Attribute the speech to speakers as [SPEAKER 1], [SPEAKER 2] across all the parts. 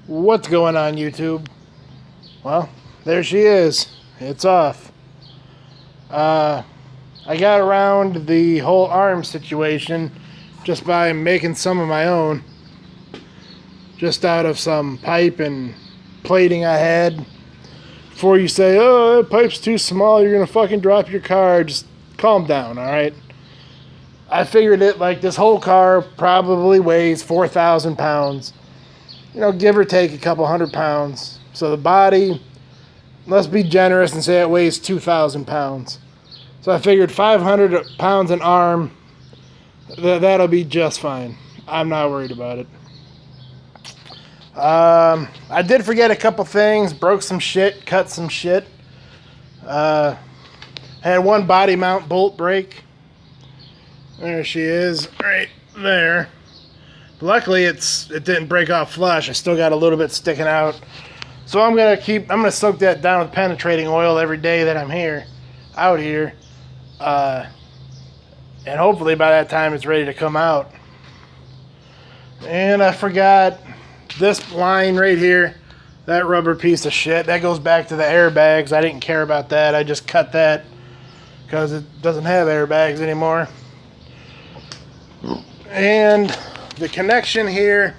[SPEAKER 1] What's going on, YouTube? Well, there she is. It's off. I got around the whole arm situation just by making some of my own. Just out of some pipe and plating I had. Before you say, oh, that pipe's too small, you're gonna fucking drop your car, just calm down, alright? I figured it like this whole car probably weighs 4,000 pounds. You know, give or take a couple 100 pounds. So the body, let's be generous and say it weighs 2,000 pounds. So I figured 500 pounds an arm, that'll be just fine. I'm not worried about it. I did forget a couple things, broke some shit, cut some shit. Had one body mount bolt break. There she is, right there. Luckily, it didn't break off flush. I still got a little bit sticking out. So I'm gonna soak that down with penetrating oil every day that I'm out here. And hopefully by that time it's ready to come out. And I forgot this line right here, that rubber piece of shit, that goes back to the airbags. I didn't care about that. I just cut that because it doesn't have airbags anymore. And the connection here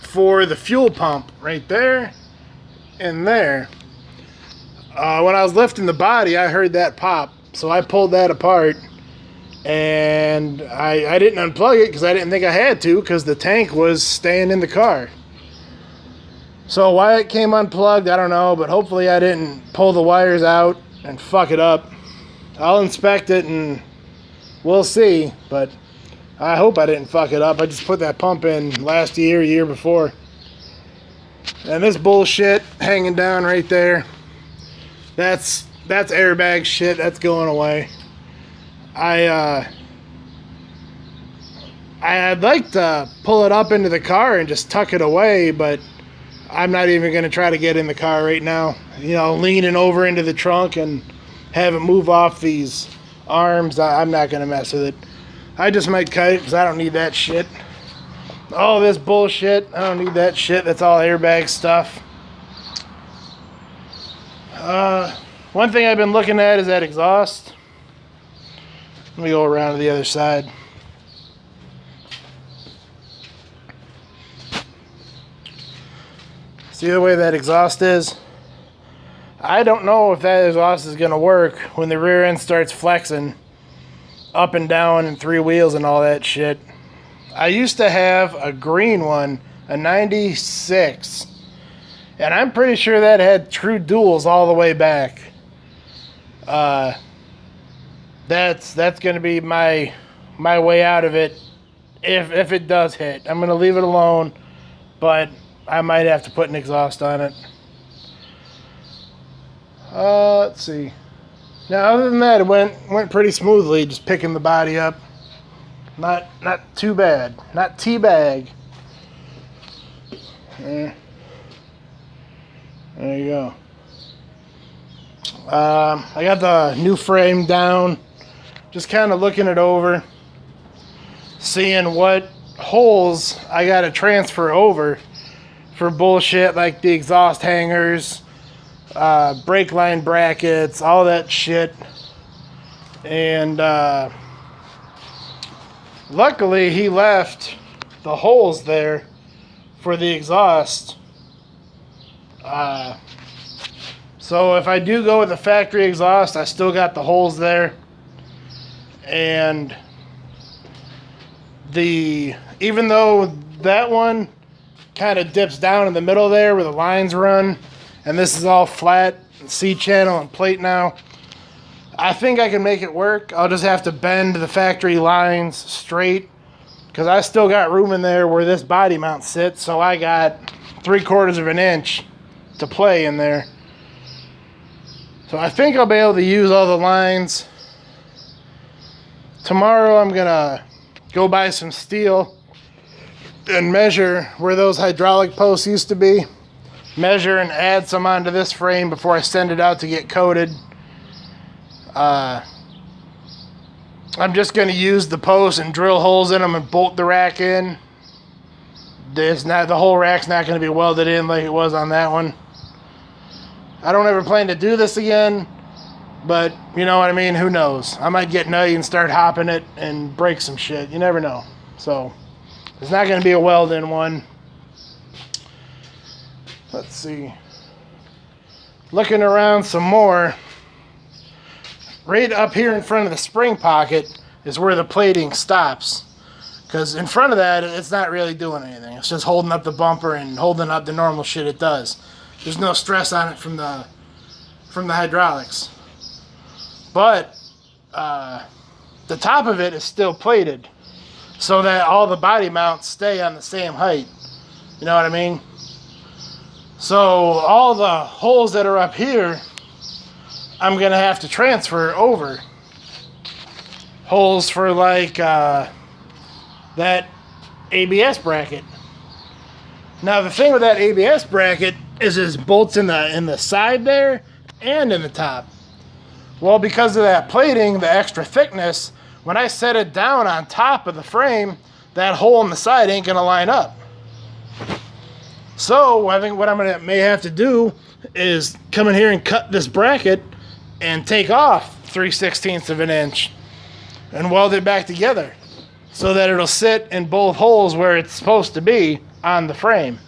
[SPEAKER 1] for the fuel pump right there and there. When I was lifting the body, I heard that pop, so I pulled that apart, and I didn't unplug it because I didn't think I had to, because the tank was staying in the car. So why it came unplugged, I don't know, but hopefully I didn't pull the wires out and fuck it up. I'll inspect it and we'll see, but I hope I didn't fuck it up. I just put that pump in last year before. And this bullshit hanging down right there, that's airbag shit. That's going away. I'd like to pull it up into the car and just tuck it away, but I'm not even going to try to get in the car right now. You know, leaning over into the trunk and have it move off these arms, I'm not going to mess with it. I just might cut it because I don't need that shit. All this bullshit, I don't need that shit. That's all airbag stuff. One thing I've been looking at is that exhaust. Let me go around to the other side. See the way that exhaust is? I don't know if that exhaust is going to work when the rear end starts flexing up and down and three wheels and all that shit. I used to have a green one, a 96, and I'm pretty sure that had true duals all the way back. That's going to be my way out of it if it does hit. I'm going to leave it alone, but I might have to put an exhaust on it. Let's see. Now, other than that, it went pretty smoothly, just picking the body up. Not too bad. Not teabag. There you go. I got the new frame down. Just kind of looking it over. Seeing what holes I got to transfer over for bullshit like the exhaust hangers, brake line brackets, all that shit. And luckily he left the holes there for the exhaust. So if I do go with the factory exhaust, I still got the holes there. And even though that one kind of dips down in the middle there where the lines run, and this is all flat C-channel and plate now, I think I can make it work. I'll just have to bend the factory lines straight, because I still got room in there where this body mount sits, so I got 3/4 of an inch to play in there. So I think I'll be able to use all the lines. Tomorrow I'm gonna go buy some steel and measure where those hydraulic posts used to be. Measure and add some onto this frame before I send it out to get coated. I'm just going to use the posts and drill holes in them and bolt the rack in. The whole rack's not going to be welded in like it was on that one. I don't ever plan to do this again, but you know what I mean? Who knows? I might get nutty and start hopping it and break some shit. You never know. So, there's not going to be a weld-in one. Let's see. Looking around some more. Right up here in front of the spring pocket is where the plating stops. Because in front of that, it's not really doing anything. It's just holding up the bumper and holding up the normal shit it does. There's no stress on it from the hydraulics. But the top of it is still plated so that all the body mounts stay on the same height. You know what I mean? So all the holes that are up here, I'm going to have to transfer over. Holes for like that ABS bracket. Now the thing with that ABS bracket is there's bolts in the side there and in the top. Well, because of that plating, the extra thickness, when I set it down on top of the frame, that hole in the side ain't gonna line up. So I think what may have to do is come in here and cut this bracket and take off 3/16 of an inch and weld it back together so that it'll sit in both holes where it's supposed to be on the frame.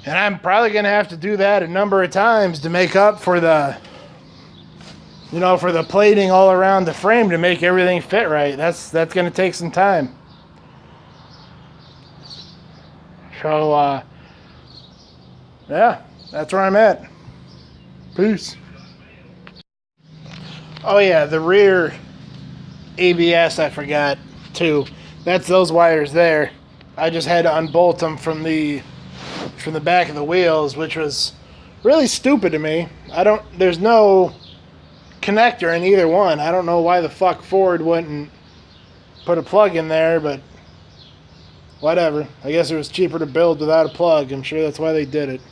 [SPEAKER 1] And I'm probably going to have to do that a number of times to make up for the, for the plating all around the frame to make everything fit right. That's going to take some time. So, yeah, that's where I'm at. Peace. Oh yeah, the rear ABS I forgot too. That's those wires there. I just had to unbolt them from the back of the wheels, which was really stupid to me. There's no connector in either one. I don't know why the fuck Ford wouldn't put a plug in there, but whatever. I guess it was cheaper to build without a plug. I'm sure that's why they did it.